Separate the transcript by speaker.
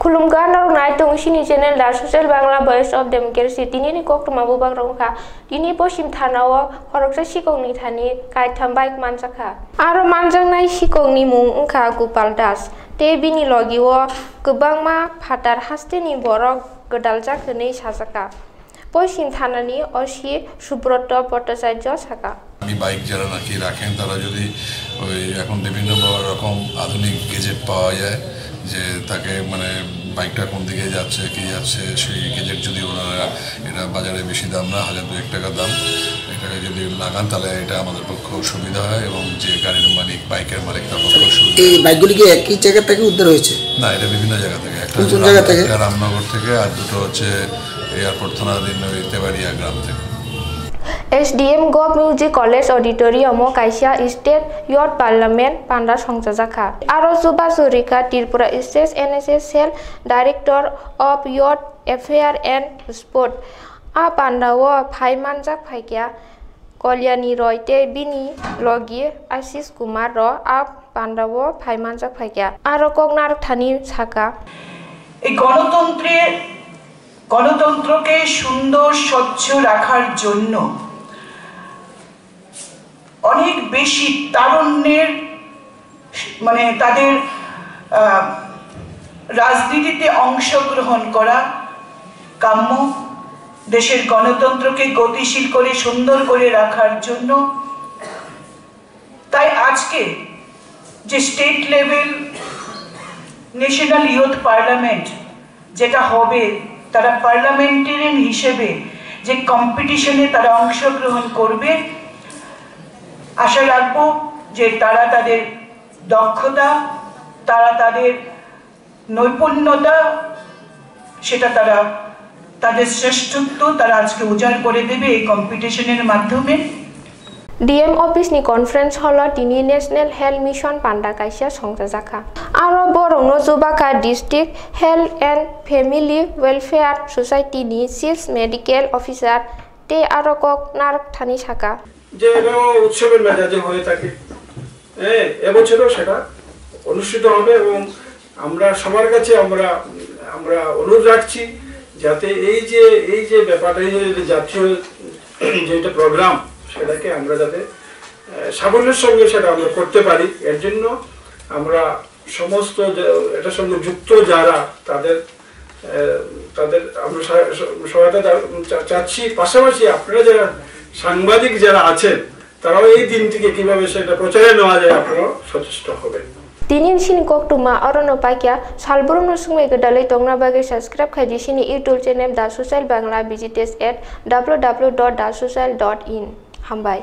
Speaker 1: Kulumga narungai tong sini channel da social bangla voice of democracy tini ni kok tuma bu bagrong kha tini posim thanawa horoksa sikong ni thani kai thambai manjaka aro manjang nai sikong ni mung ungkha Gopal Das te bini logiwo gobangma phatar haste ni borok godaljak hini sajaka posim thanani osi Subroto Bhattacharya saka
Speaker 2: আমি bike যারা নাকি রাখেন তারা যদি ওই এখন বিভিন্ন রকম আধুনিক গেজেট পাওয়া যায় যে তাকে মানে বাইকটা কোন দিকে যাচ্ছে কি যাচ্ছে সেই গেজেট যদি ওনারা এটা বাজারে বেশি দাম না 1000-2000 টাকা দাম এটাকে যদি লাগান তাহলে এটা আমাদের পক্ষে সুবিধা হয় এবং যে গাড়ির মালিক বাইকের মালিক তার পক্ষে সুবিধা। এই বাইকগুলি কি একই জায়গা থেকে উদ্ধার হয়েছে? না, এটা বিভিন্ন জায়গা থেকে। একটা রামনগর থেকে আর দুটো হচ্ছে এয়ারপোর্ট থানাধীন তেবাড়িয়া গ্রাম থেকে।
Speaker 1: SDM Gov Music College Auditorium Kaisia State Youth Parliament Panda Songjaka Aro Suba Surika Tripura State NSS Cell Director of Youth Affairs and Sport A Pandawo Phaimanjak Phaikia Kolyani Roy Te Bini Logi Ashish Kumar Ro A Pandawo Phaimanjak Phaikia Aro Kognar Thani Saka
Speaker 3: এই গণতন্ত্রকে সুন্দর স্বচ্ছ রাখার জন্য অনেক বেশি তারুণ্যের মানে তাদের রাজনীতিতে অংশগ্রহণ করা কাম্য দেশের গণতন্ত্রকে গতিশীল করে সুন্দর করে রাখার জন্য। তাই আজকে যে state level national youth parliament যেটা হবে তারা পার্লামেন্টারিয়ান হিসেবে যে কম্পিটিশনে তারা অংশগ্রহণ করবে আশা রাখবো যে তারা তাদের দক্ষতা তারা তাদের নৈপুণ্যতা সেটা তারা তাদের শ্রেষ্ঠত্ব তারা আজকে উজাড় করে দেবে এই কম্পিটিশনের মাধ্যমে।
Speaker 1: DM Office ni Conference Hall tini National Health Mission Panda Kaisia Songjaka Aro Borong Zubaka District Health and Family Welfare Society ni Chief Medical Officer te aro kok nar thani saka
Speaker 4: যে উৎসবের মেজাজে হয়ে থাকে এবছরও সেটা অনুষ্ঠিত হবে এবং আমরা সবার কাছে আমরা অনুরোধ রাখছি যাতে এই যে ব্যাপারটা জাতীয় যেটা প্রোগ্রাম সেটাকে আমরা যাতে সাফল্যের সঙ্গে সেটা আমরা করতে পারি এর জন্য আমরা সমস্ত এটার সঙ্গে যুক্ত যারা তাদের আমরা সহায়তা চাচ্ছি। পাশাপাশি আপনারা যারা সাংবাদিক যারা আছেন তারাও এই দিনটিকে কিভাবে সেটা প্রচারে নেওয়া যায় আপনারা সচেষ্ট হবেন।
Speaker 1: Tinin sini kok tuma orono pakia salburung nusungme gedalai tongna bagi subscribe kaji sini YouTube channel Da Social Bangla visitors at www.dasocial.in Hambai